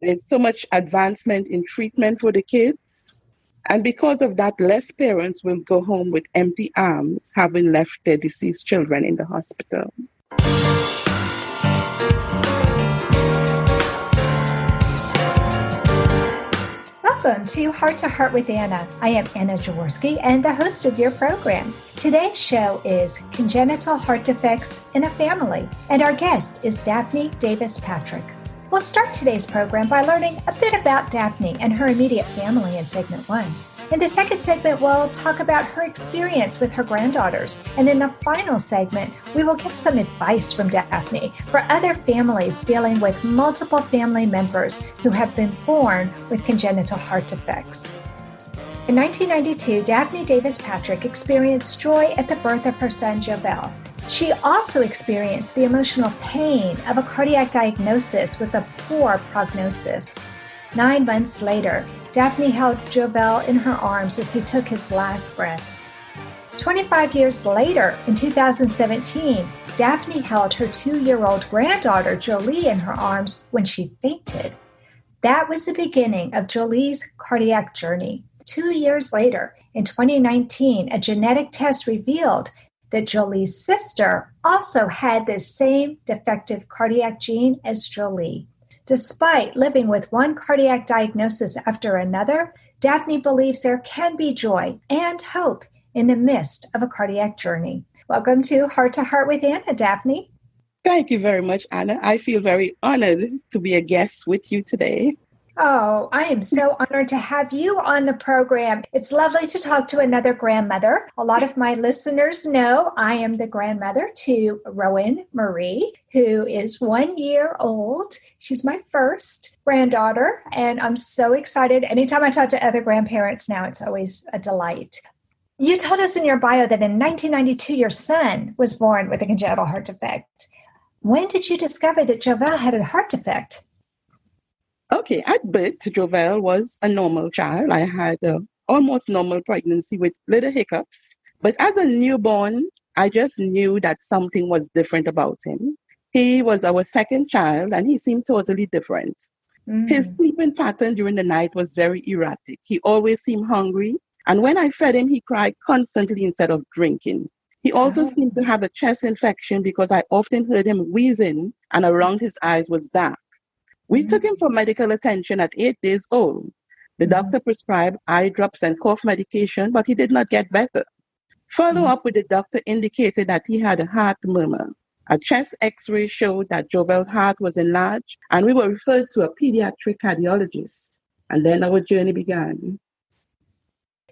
There's so much advancement in treatment for the kids. And because of that, less parents will go home with empty arms, having left their deceased children in the hospital. Welcome to Heart to Heart with Anna. I am Anna Jaworski and the host of your program. Today's show is Congenital Heart Defects in a Family, and our guest is Daphne Davis-Patrick. We'll start today's program by learning a bit about Daphne and her immediate family in segment 1. In the second segment, we'll talk about her experience with her granddaughters. And in the final segment, we will get some advice from Daphne for other families dealing with multiple family members who have been born with congenital heart defects. In 1992, Daphne Davis-Patrick experienced joy at the birth of her son, Joval. She also experienced the emotional pain of a cardiac diagnosis with a poor prognosis. 9 months later, Daphne held Joval in her arms as he took his last breath. 25 years later, in 2017, Daphne held her 2-year-old granddaughter, Jody, in her arms when she fainted. That was the beginning of Jody's cardiac journey. 2 years later, in 2019, a genetic test revealed that Jody's sister also had the same defective cardiac gene as Jody. Despite living with one cardiac diagnosis after another, Daphne believes there can be joy and hope in the midst of a cardiac journey. Welcome to Heart with Anna, Daphne. Thank you very much, Anna. I feel very honored to be a guest with you today. Oh, I am so honored to have you on the program. It's lovely to talk to another grandmother. A lot of my listeners know I am the grandmother to Rowan Marie, who is 1 year old. She's my first granddaughter, and I'm so excited. Anytime I talk to other grandparents now, it's always a delight. You told us in your bio that in 1992, your son was born with a congenital heart defect. When did you discover that Joval had a heart defect? Okay, at birth, Joval was a normal child. I had an almost normal pregnancy with little hiccups. But as a newborn, I just knew that something was different about him. He was our second child, and he seemed totally different. His sleeping pattern during the night was very erratic. He always seemed hungry. And when I fed him, he cried constantly instead of drinking. He also seemed to have a chest infection because I often heard him wheezing, and around his eyes was dark. We took him for medical attention at 8 days old. The doctor prescribed eye drops and cough medication, but he did not get better. Follow-up with the doctor indicated that he had a heart murmur. A chest x-ray showed that Joval's heart was enlarged, and we were referred to a pediatric cardiologist. And then our journey began.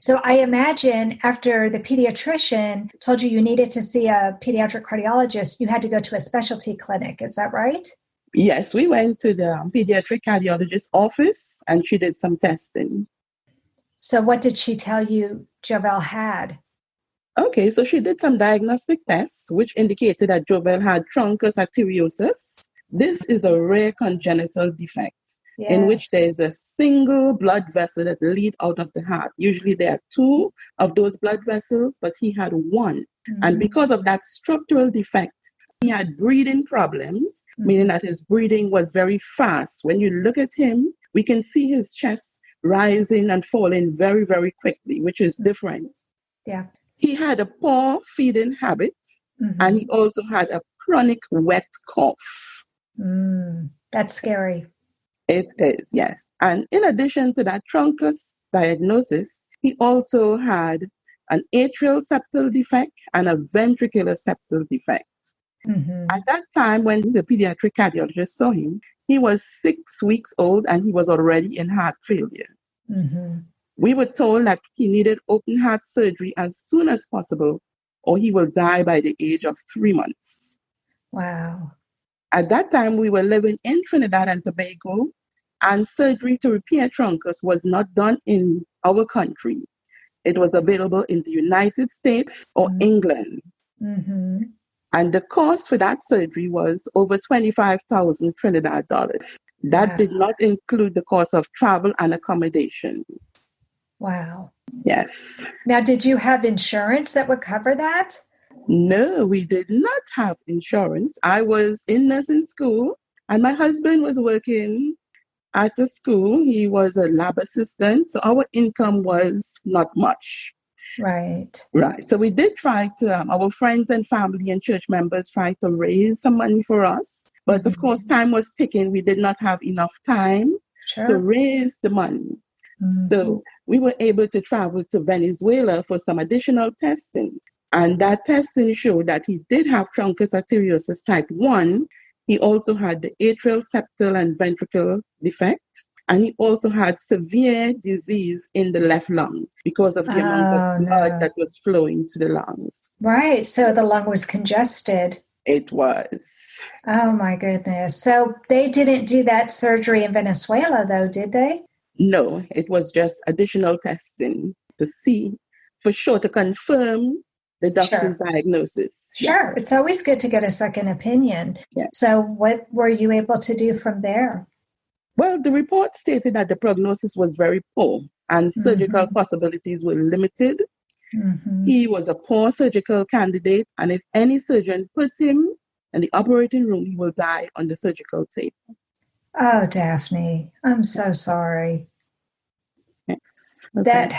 So I imagine after the pediatrician told you needed to see a pediatric cardiologist, you had to go to a specialty clinic. Is that right? Yes, we went to the pediatric cardiologist's office and she did some testing. So what did she tell you Joval had? Okay, so she did some diagnostic tests, which indicated that Joval had truncus arteriosus. This is a rare congenital defect in which there is a single blood vessel that leads out of the heart. Usually there are 2 of those blood vessels, but he had 1. And because of that structural defect, he had breathing problems, meaning that his breathing was very fast. When you look at him, we can see his chest rising and falling very, very quickly, which is different. Yeah. He had a poor feeding habit, and he also had a chronic wet cough. That's scary. It is, yes. And in addition to that truncus diagnosis, he also had an atrial septal defect and a ventricular septal defect. At that time, when the pediatric cardiologist saw him, he was 6 weeks old and he was already in heart failure. We were told that he needed open heart surgery as soon as possible, or he will die by the age of 3 months. Wow. At that time, we were living in Trinidad and Tobago, and surgery to repair truncus was not done in our country. It was available in the United States or England. And the cost for that surgery was over 25,000 Trinidad dollars. That did not include the cost of travel and accommodation. Wow. Yes. Now, did you have insurance that would cover that? No, we did not have insurance. I was in nursing school and my husband was working At the school, he was a lab assistant, so our income was not much. Right. Right. So we did try to, our friends and family and church members tried to raise some money for us. But of course, time was ticking. We did not have enough time to raise the money. So we were able to travel to Venezuela for some additional testing. And that testing showed that he did have truncus arteriosus type 1. He also had the atrial, septal, and ventricle defect. And he also had severe disease in the left lung because of the amount of blood that was flowing to the lungs. Right. So the lung was congested. It was. Oh, my goodness. So they didn't do that surgery in Venezuela, though, did they? No, it was just additional testing to see for sure, to confirm the doctor's diagnosis. Sure. It's always good to get a second opinion. Yes. So what were you able to do from there? Well, the report stated that the prognosis was very poor and surgical possibilities were limited. He was a poor surgical candidate, and if any surgeon puts him in the operating room, he will die on the surgical table. Oh, Daphne, I'm so sorry. Yes. That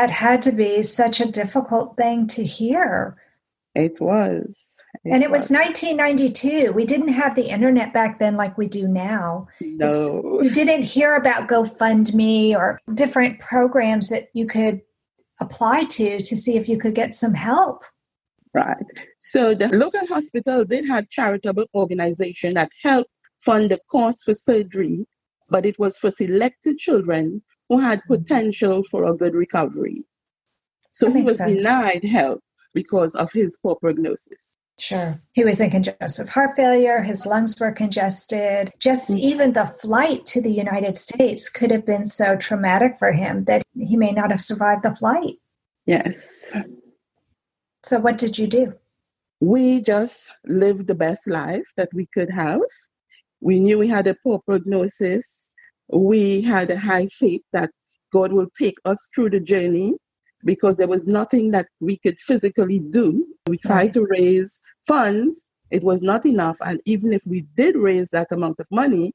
had to be such a difficult thing to hear. It was. It was 1992. We didn't have the internet back then like we do now. No. You didn't hear about GoFundMe or different programs that you could apply to see if you could get some help. Right. So the local hospital did have charitable organization that helped fund the cost for surgery, but it was for selected children who had potential for a good recovery. So he was denied help because of his poor prognosis. Sure. He was in congestive heart failure. His lungs were congested. Just even the flight to the United States could have been so traumatic for him that he may not have survived the flight. Yes. So what did you do? We just lived the best life that we could have. We knew we had a poor prognosis. We had a high faith that God will take us through the journey because there was nothing that we could physically do. We tried to raise funds. It was not enough. And even if we did raise that amount of money,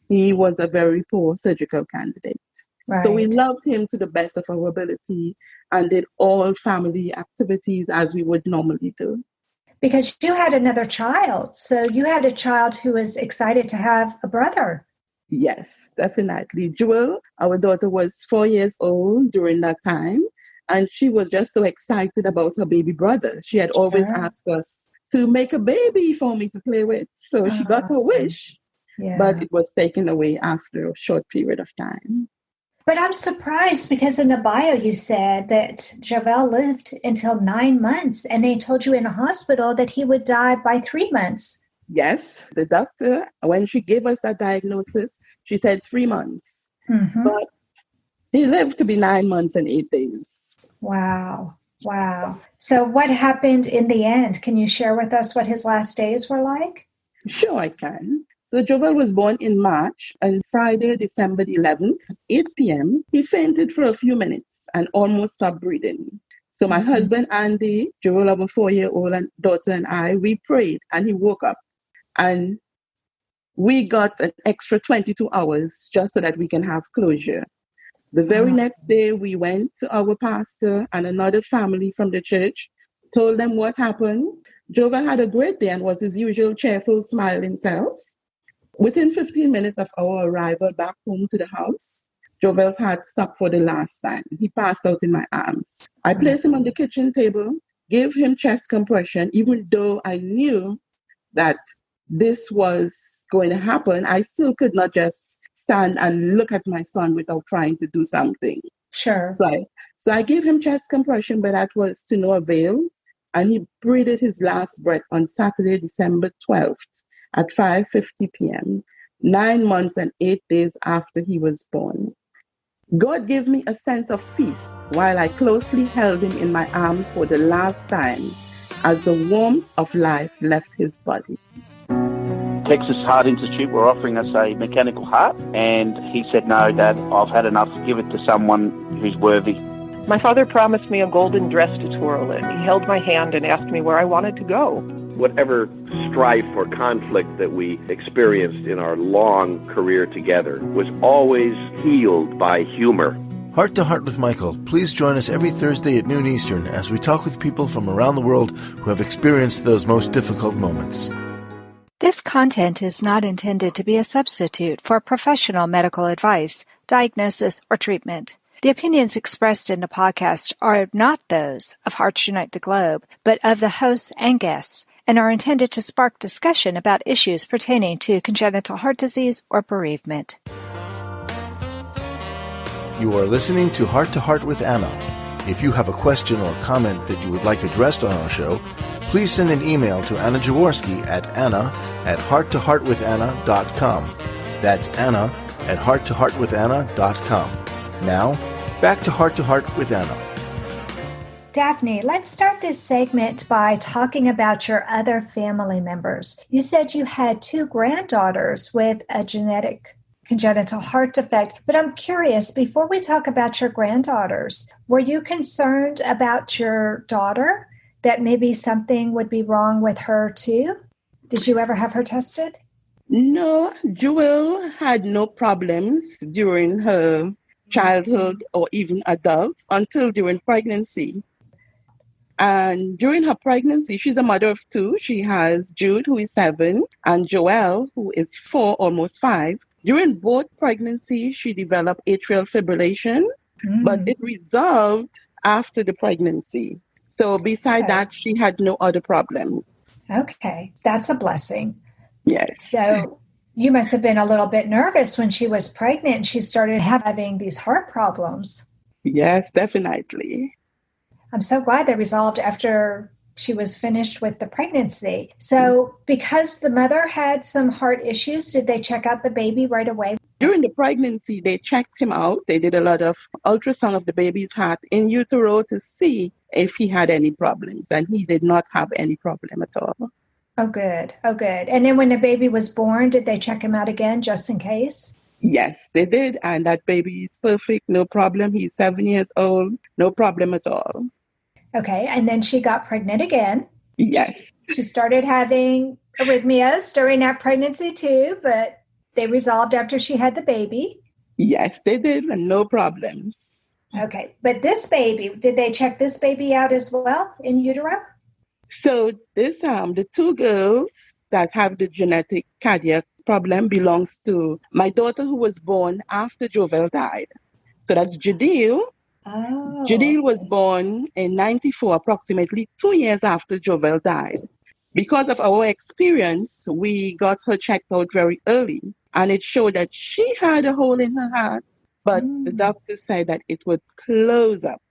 he was a very poor surgical candidate. Right. So we loved him to the best of our ability and did all family activities as we would normally do. Because you had another child. So you had a child who was excited to have a brother. Yes, definitely. Joval, our daughter, was 4 years old during that time. And she was just so excited about her baby brother. She had always asked us to make a baby for me to play with. So she got her wish, but it was taken away after a short period of time. But I'm surprised because in the bio you said that JaVale lived until 9 months and they told you in a hospital that he would die by 3 months. Yes, the doctor, when she gave us that diagnosis, she said 3 months. But he lived to be 9 months and 8 days. Wow. So what happened in the end? Can you share with us what his last days were like? Sure, I can. So Joval was born in March, and Friday, December 11th at 8 p.m., he fainted for a few minutes and almost stopped breathing. So my husband, Andy, Joval, our 4-year-old daughter, and I, we prayed, and he woke up. And we got an extra 22 hours just so that we can have closure. The very next day, we went to our pastor and another family from the church, told them what happened. Joval had a great day and was his usual cheerful, smiling self. Within 15 minutes of our arrival back home to the house, Joval's heart stopped for the last time. He passed out in my arms. I placed him on the kitchen table, gave him chest compression, even though I knew that this was going to happen. I still could not just stand and look at my son without trying to do something. Sure. Right. So I gave him chest compression, but that was to no avail. And he breathed his last breath on Saturday, December 12th at 5:50 p.m., 9 months and 8 days after he was born. God gave me a sense of peace while I closely held him in my arms for the last time as the warmth of life left his body. Texas Heart Institute were offering us a mechanical heart, and he said, "No, Dad, I've had enough. Give it to someone who's worthy." My father promised me a golden dress to twirl in. He held my hand and asked me where I wanted to go. whatever strife or conflict that we experienced in our long career together was always healed by humor. Heart to Heart with Michael. Please join us every Thursday at noon Eastern as we talk with people from around the world who have experienced those most difficult moments. This content is not intended to be a substitute for professional medical advice, diagnosis, or treatment. The opinions expressed in the podcast are not those of Hearts Unite the Globe, but of the hosts and guests, and are intended to spark discussion about issues pertaining to congenital heart disease or bereavement. You are listening to Heart with Anna. If you have a question or comment that you would like addressed on our show, please send an email to Anna Jaworski at anna@hearttoheartwithanna.com. That's anna@hearttoheartwithanna.com. Now, back to Heart with Anna. Daphne, let's start this segment by talking about your other family members. You said you had 2 granddaughters with a congenital heart defect, but I'm curious, before we talk about your granddaughters, were you concerned about your daughter, that maybe something would be wrong with her too? Did you ever have her tested? No, Joval had no problems during her childhood or even adult until during pregnancy. And during her pregnancy, she's a mother of 2. She has Jude, who is 7, and Joval, who is 4, almost 5. During both pregnancies, she developed atrial fibrillation, but it resolved after the pregnancy. So beside that, she had no other problems. Okay, that's a blessing. Yes. So you must have been a little bit nervous when she was pregnant and she started having these heart problems. Yes, definitely. I'm so glad they resolved after she was finished with the pregnancy. So because the mother had some heart issues, did they check out the baby right away? During the pregnancy, they checked him out. They did a lot of ultrasound of the baby's heart in utero to see if he had any problems. And he did not have any problem at all. Oh, good. Oh, good. And then when the baby was born, did they check him out again just in case? Yes, they did. And that baby is perfect. No problem. He's 7 years old. No problem at all. Okay. And then she got pregnant again. Yes. She started having arrhythmias during that pregnancy too, but they resolved after she had the baby. Yes, they did. And no problems. Okay. But this baby, did they check this baby out as well in utero? So this, the 2 girls that have the genetic cardiac problem belongs to my daughter who was born after Joval died. So that's Jody. Oh. Jody was born in 94, approximately 2 years after Joval died. Because of our experience, we got her checked out very early, and it showed that she had a hole in her heart, but the doctor said that it would close up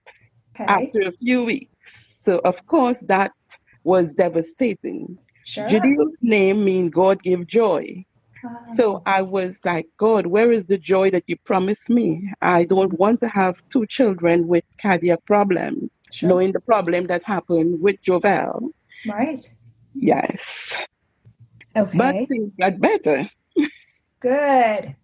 after a few weeks. So, of course, that was devastating. Sure. Jody's name means God give joy. So I was like, God, where is the joy that you promised me? I don't want to have 2 children with cardiac problems, knowing the problem that happened with Joval. Right. Yes. Okay. But things got better. Good.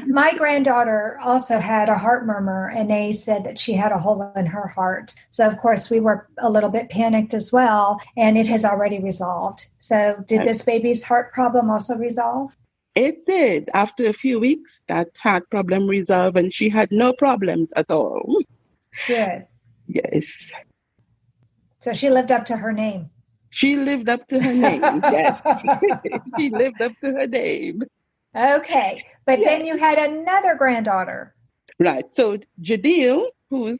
My granddaughter also had a heart murmur, and they said that she had a hole in her heart. So, of course, we were a little bit panicked as well, and it has already resolved. So did this baby's heart problem also resolve? It did. After a few weeks, that heart problem resolved, and she had no problems at all. Good. Yes. So she lived up to her name. She lived up to her name, yes. She lived up to her name. Okay, but then you had another granddaughter. Right. So Jody, who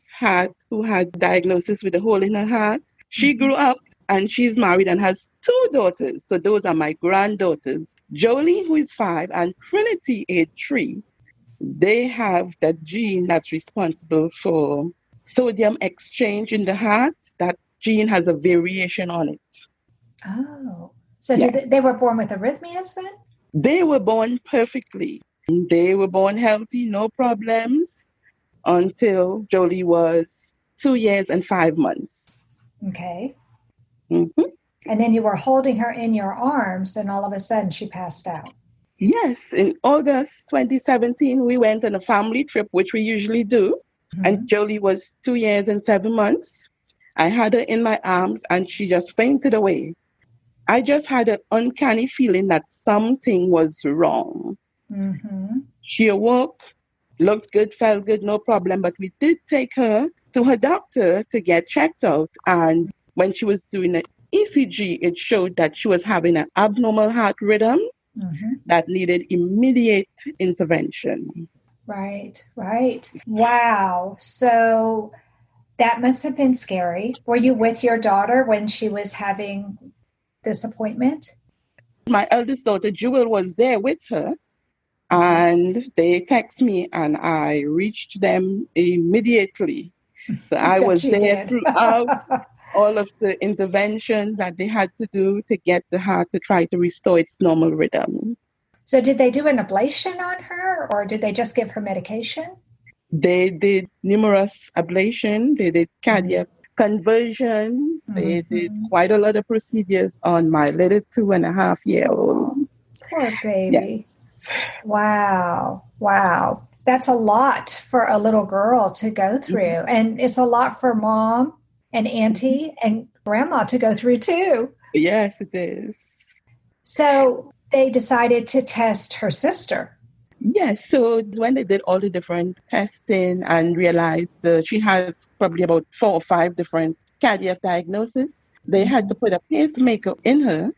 had diagnosis with a hole in her heart, she grew up and she's married and has 2 daughters. So those are my granddaughters. Jolie, who is 5, and Trinity, age 3. They have that gene that's responsible for sodium exchange in the heart. That gene has a variation on it. Oh, so they were born with arrhythmias then? They were born perfectly. They were born healthy, no problems, until Jolie was 2 years and 5 months. Okay. Mm-hmm. And then you were holding her in your arms, and all of a sudden she passed out. Yes. In August 2017, we went on a family trip, which we usually do. Mm-hmm. And Jolie was 2 years and 7 months. I had her in my arms, and she just fainted away. I just had an uncanny feeling that something was wrong. Mm-hmm. She awoke, looked good, felt good, no problem. But we did take her to her doctor to get checked out. And when she was doing an ECG, it showed that she was having an abnormal heart rhythm that needed immediate intervention. Right, right. Wow. So that must have been scary. Were you with your daughter when she was having this appointment? My eldest daughter, Joval, was there with her. And they text me and I reached them immediately. So I was there throughout all of the interventions that they had to do to get the heart to try to restore its normal rhythm. So did they do an ablation on her or did they just give her medication? They did numerous ablation. They did cardiac conversion. They did quite a lot of procedures on my little 2.5-year-old. Poor baby. Yes. Wow. Wow. That's a lot for a little girl to go through. And it's a lot for mom and auntie and grandma to go through too. Yes, it is. So they decided to test her sister. Yes. So when they did all the different testing and realized she has probably about 4 or 5 different cardiac diagnoses, they had to put a pacemaker in her.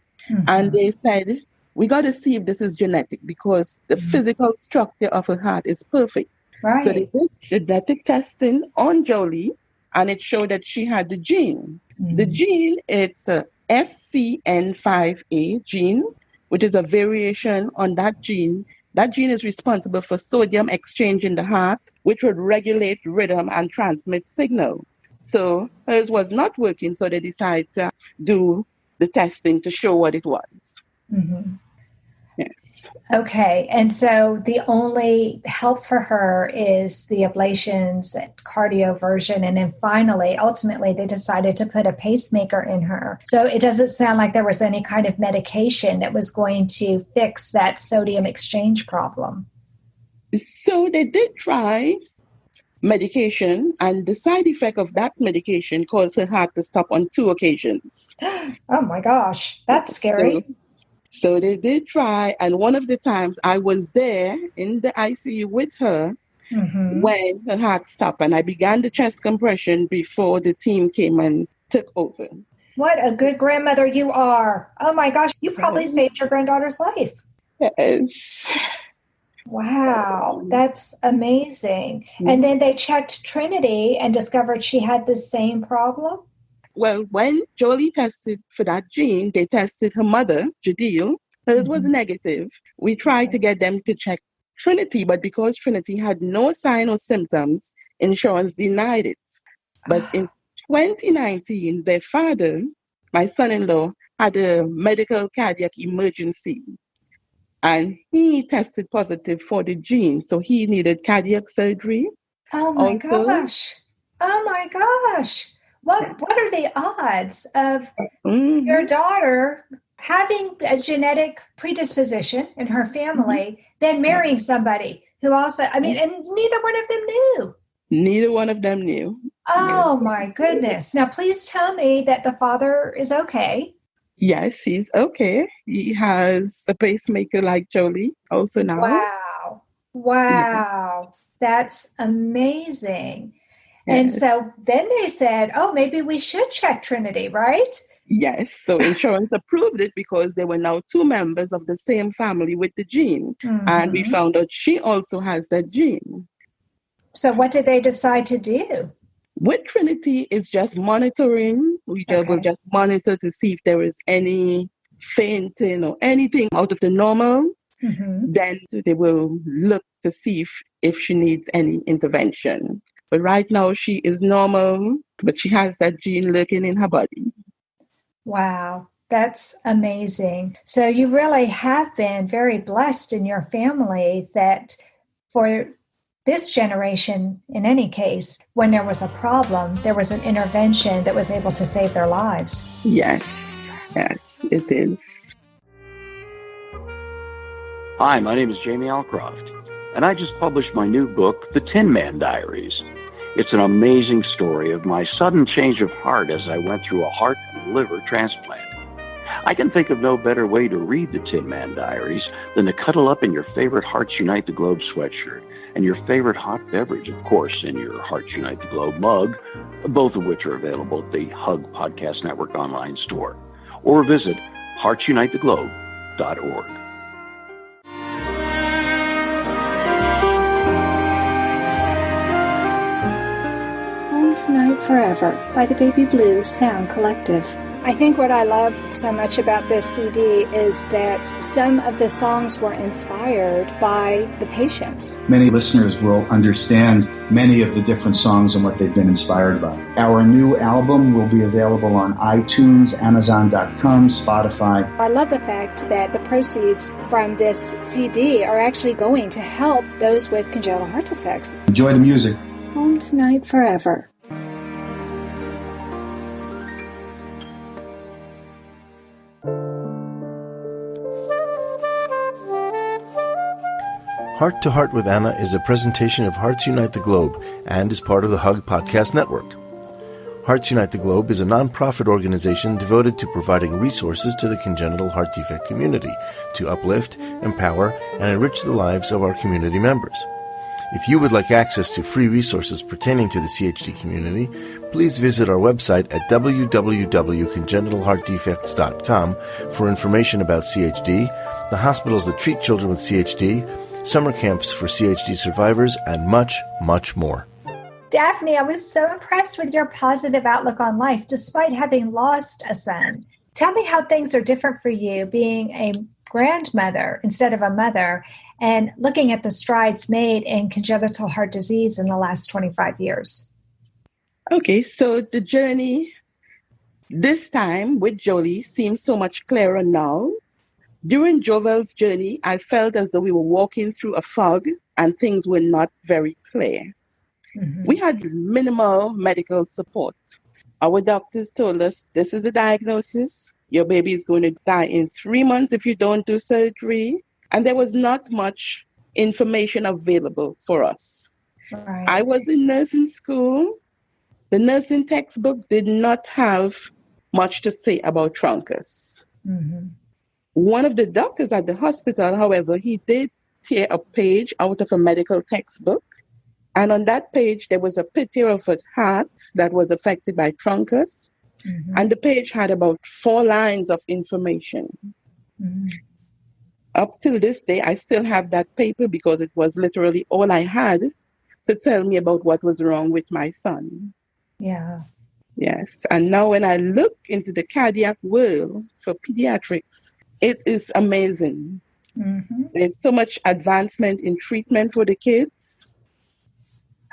And they said, we got to see if this is genetic because the physical structure of her heart is perfect. Right. So they did genetic testing on Jody, and it showed that she had the gene. The gene, it's a SCN5A gene, which is a variation on that gene. That gene is responsible for sodium exchange in the heart, which would regulate rhythm and transmit signal. So hers was not working, so they decided to do the testing to show what it was. Yes. Okay. And so the only help for her is the ablations, cardioversion, and then finally, ultimately, they decided to put a pacemaker in her. So it doesn't sound like there was any kind of medication that was going to fix that sodium exchange problem. So they did try medication, and the side effect of that medication caused her heart to stop on 2 occasions. Oh my gosh, that's scary. So they did try, and one of the times I was there in the ICU with her when her heart stopped, and I began the chest compression before the team came and took over. What a good grandmother you are. Oh my gosh, you probably saved your granddaughter's life. Yes. Wow, that's amazing. And then they checked Trinity and discovered she had the same problem? Well, when Jody tested for that gene, they tested her mother, Jody. Hers was negative. We tried to get them to check Trinity, but because Trinity had no sign or symptoms, insurance denied it. But in 2019, their father, my son-in-law, had a medical cardiac emergency. And he tested positive for the gene, so he needed cardiac surgery. Oh my gosh. Oh my gosh. What are the odds of your daughter having a genetic predisposition in her family, then marrying somebody who also, and neither one of them knew. Neither one of them knew. Oh my goodness. Now, please tell me that the father is okay. Yes, he's okay. He has a pacemaker like Jolie also now. Wow. That's amazing. Yes. And so then they said, maybe we should check Trinity, right? Yes. So insurance approved it because there were now 2 members of the same family with the gene. And we found out she also has that gene. So what did they decide to do? With Trinity, it's just monitoring. We will just monitor to see if there is any fainting or anything out of the normal. Then they will look to see if she needs any intervention. But right now she is normal, but she has that gene lurking in her body. Wow, that's amazing. So you really have been very blessed in your family that for this generation, in any case, when there was a problem, there was an intervention that was able to save their lives. Yes, it is. Hi, my name is Jamie Alcroft, and I just published my new book, The Tin Man Diaries. It's an amazing story of my sudden change of heart as I went through a heart and liver transplant. I can think of no better way to read the Tin Man Diaries than to cuddle up in your favorite Hearts Unite the Globe sweatshirt and your favorite hot beverage, of course, in your Hearts Unite the Globe mug, both of which are available at the Hug Podcast Network online store, or visit heartsunitetheglobe.org. Home Tonight Forever by the Baby Blue Sound Collective. I think what I love so much about this CD is that some of the songs were inspired by the patients. Many listeners will understand many of the different songs and what they've been inspired by. Our new album will be available on iTunes, Amazon.com, Spotify. I love the fact that the proceeds from this CD are actually going to help those with congenital heart defects. Enjoy the music. Home Tonight Forever. Heart to Heart with Anna is a presentation of Hearts Unite the Globe and is part of the Hug Podcast Network. Hearts Unite the Globe is a non-profit organization devoted to providing resources to the congenital heart defect community to uplift, empower, and enrich the lives of our community members. If you would like access to free resources pertaining to the CHD community, please visit our website at www.congenitalheartdefects.com for information about CHD, the hospitals that treat children with CHD, summer camps for CHD survivors, and much, much more. Daphne, I was so impressed with your positive outlook on life despite having lost a son. Tell me how things are different for you being a grandmother instead of a mother and looking at the strides made in congenital heart disease in the last 25 years. Okay, so the journey this time with Jody seems so much clearer now. During Joval's journey, I felt as though we were walking through a fog and things were not very clear. Mm-hmm. We had minimal medical support. Our doctors told us, this is the diagnosis. Your baby is going to die in 3 months if you don't do surgery. And there was not much information available for us. Right. I was in nursing school. The nursing textbook did not have much to say about truncus. Mm-hmm. One of the doctors at the hospital, however, he did tear a page out of a medical textbook. And on that page, there was a picture of a heart that was affected by truncus. Mm-hmm. And the page had about 4 lines of information. Mm-hmm. Up till this day, I still have that paper because it was literally all I had to tell me about what was wrong with my son. Yeah. Yes. And now when I look into the cardiac world for pediatrics, it is amazing. Mm-hmm. There's so much advancement in treatment for the kids.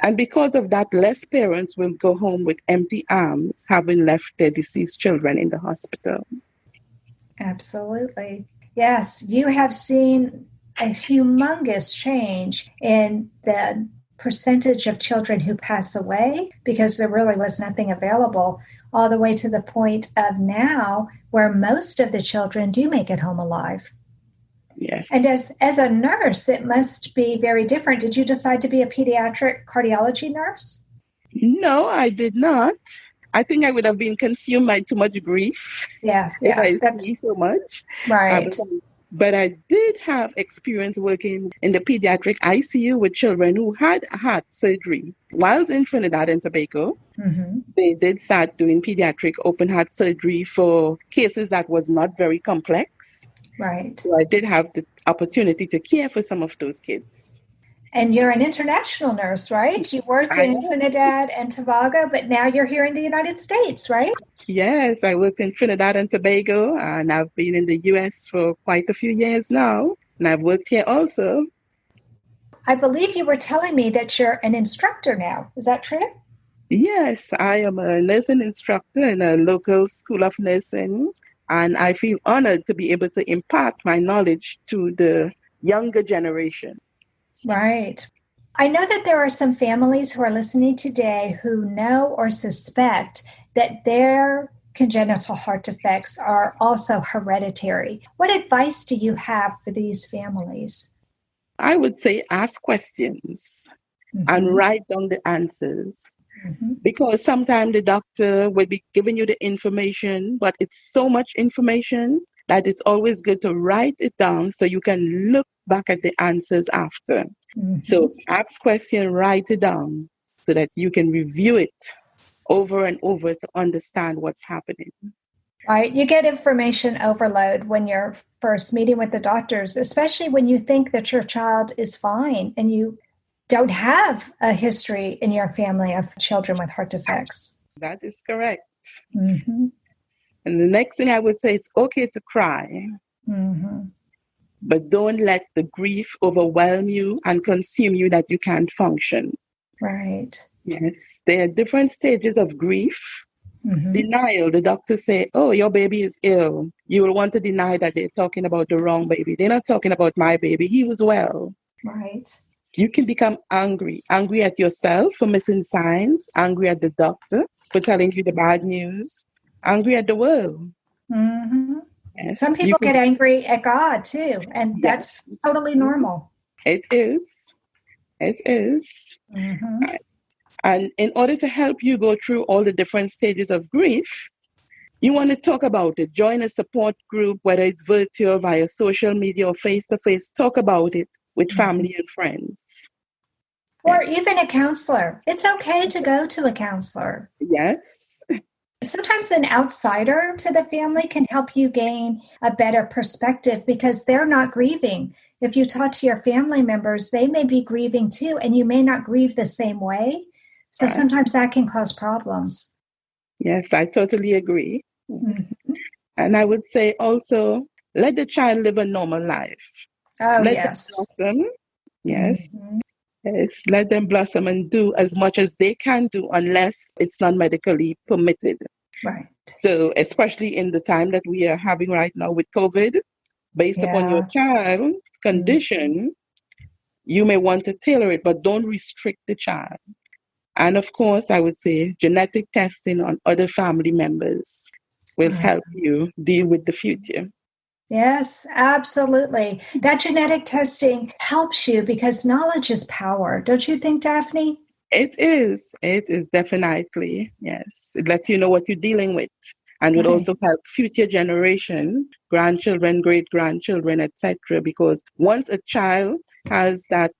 And because of that, less parents will go home with empty arms, having left their deceased children in the hospital. Absolutely. Yes, you have seen a humongous change in the percentage of children who pass away because there really was nothing available, all the way to the point of now where most of the children do make it home alive. Yes. And as a nurse, it must be very different. Did you decide to be a pediatric cardiology nurse? No, I did not. I think I would have been consumed by too much grief. Yeah. If I see so much. Right. But I did have experience working in the pediatric ICU with children who had heart surgery. Whilst in Trinidad and Tobago, mm-hmm. they did start doing pediatric open heart surgery for cases that was not very complex. Right. So I did have the opportunity to care for some of those kids. And you're an international nurse, right? You worked in Trinidad and Tobago, but now you're here in the United States, right? Yes, I worked in Trinidad and Tobago, and I've been in the U.S. for quite a few years now, and I've worked here also. I believe you were telling me that you're an instructor now. Is that true? Yes, I am a nursing instructor in a local school of nursing, and I feel honored to be able to impart my knowledge to the younger generation. Right. I know that there are some families who are listening today who know or suspect that their congenital heart defects are also hereditary. What advice do you have for these families? I would say ask questions mm-hmm. and write down the answers. Because sometimes the doctor will be giving you the information, but it's so much information that it's always good to write it down so you can look back at the answers after. So ask question, write it down so that you can review it over and over to understand what's happening. Right. You get information overload when you're first meeting with the doctors, especially when you think that your child is fine and you don't have a history in your family of children with heart defects. That is correct. And the next thing I would say, it's okay to cry, but don't let the grief overwhelm you and consume you that you can't function. Right. Yes, there are different stages of grief. Denial, the doctors say, oh, your baby is ill. You will want to deny that they're talking about the wrong baby. They're not talking about my baby. He was well. Right. You can become angry at yourself for missing signs, angry at the doctor for telling you the bad news, angry at the world. Yes, some people get angry at God too, and that's totally normal. It is. It is. And in order to help you go through all the different stages of grief, you want to talk about it. Join a support group, whether it's virtual, via social media, or face-to-face. Talk about it with family and friends. Or even a counselor. It's okay to go to a counselor. Yes. Sometimes an outsider to the family can help you gain a better perspective because they're not grieving. If you talk to your family members, they may be grieving too, and you may not grieve the same way. So sometimes that can cause problems. Yes, I totally agree. And I would say also, let the child live a normal life. Oh, let yes. them blossom. Yes. Yes. Let them blossom and do as much as they can do unless it's not medically permitted. Right. So especially in the time that we are having right now with COVID, based upon your child's condition, you may want to tailor it, but don't restrict the child. And of course, I would say genetic testing on other family members will help you deal with the future. Yes, absolutely. That genetic testing helps you because knowledge is power. Don't you think, Daphne? It is. It is definitely. Yes. It lets you know what you're dealing with. And would also help future generation, grandchildren, great-grandchildren, etc. Because once a child has that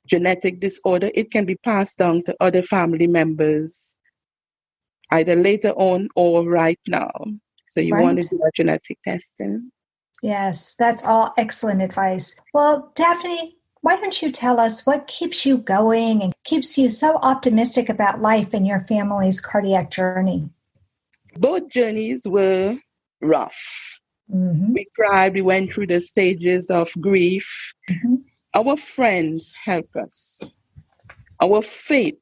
genetic disorder, it can be passed down to other family members, either later on or right now. So you want to do a genetic testing. Yes, that's all excellent advice. Well, Daphne, why don't you tell us what keeps you going and keeps you so optimistic about life in your family's cardiac journey? Both journeys were rough. We cried, we went through the stages of grief. Our friends helped us. Our faith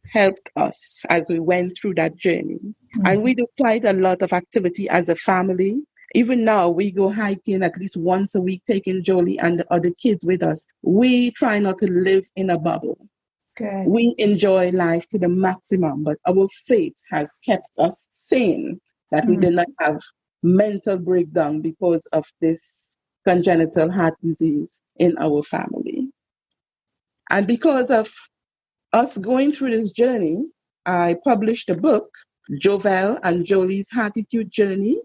helped us as we went through that journey. And we do quite a lot of activity as a family. Even now, we go hiking at least once a week, taking Jody and the other kids with us. We try not to live in a bubble. Good. We enjoy life to the maximum, but our faith has kept us sane, that we did not have mental breakdown because of this congenital heart disease in our family. And because of us going through this journey, I published a book, Joval and Jolie's Heartitude Journey.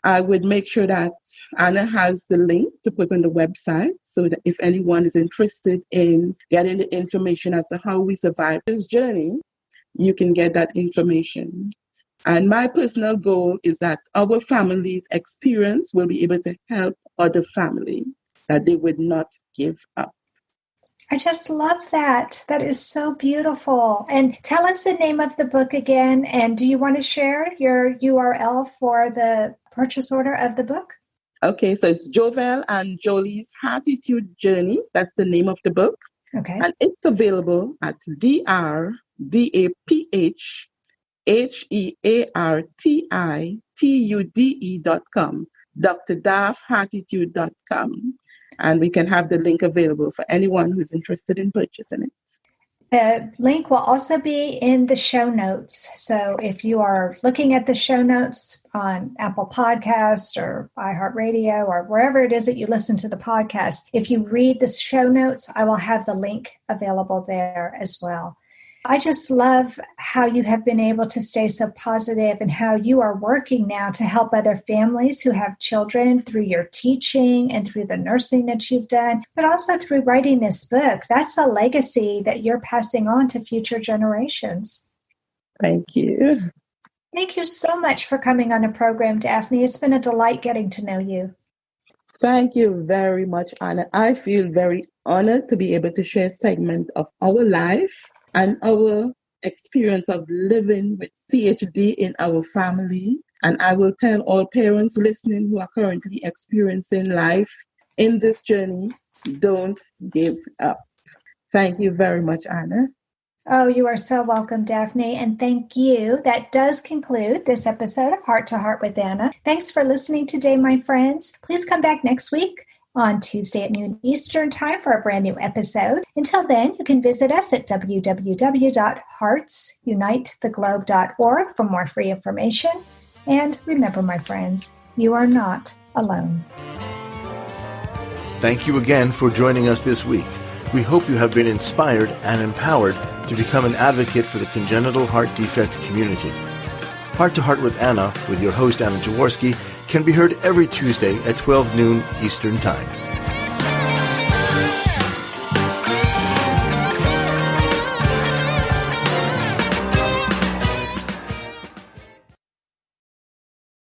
I would make sure that Anna has the link to put on the website so that if anyone is interested in getting the information as to how we survived this journey, you can get that information. And my personal goal is that our family's experience will be able to help other families, that they would not give up. I just love that. That is so beautiful. And tell us the name of the book again. And do you want to share your URL for the purchase order of the book? Okay, so it's Joval and Jolie's Heartitude Journey. That's the name of the book. Okay. And it's available at DrDaphheartitude.com, DrDaphheartitude.com. And we can have the link available for anyone who's interested in purchasing it. The link will also be in the show notes. So if you are looking at the show notes on Apple Podcasts or iHeartRadio or wherever it is that you listen to the podcast, if you read the show notes, I will have the link available there as well. I just love how you have been able to stay so positive and how you are working now to help other families who have children through your teaching and through the nursing that you've done, but also through writing this book. That's a legacy that you're passing on to future generations. Thank you. Thank you so much for coming on the program, Daphne. It's been a delight getting to know you. Thank you very much, Anna. I feel very honored to be able to share a segment of our life and our experience of living with CHD in our family. And I will tell all parents listening who are currently experiencing life in this journey, don't give up. Thank you very much, Anna. Oh, you are so welcome, Daphne, and thank you. That does conclude this episode of Heart to Heart with Anna. Thanks for listening today, my friends. Please come back next week on Tuesday at noon Eastern Time for a brand new episode. Until then, you can visit us at www.heartsunitetheglobe.org for more free information. And remember, my friends, you are not alone. Thank you again for joining us this week. We hope you have been inspired and empowered to become an advocate for the congenital heart defect community. Heart to Heart with Anna, with your host Anna Jaworski, can be heard every Tuesday at 12 noon Eastern Time.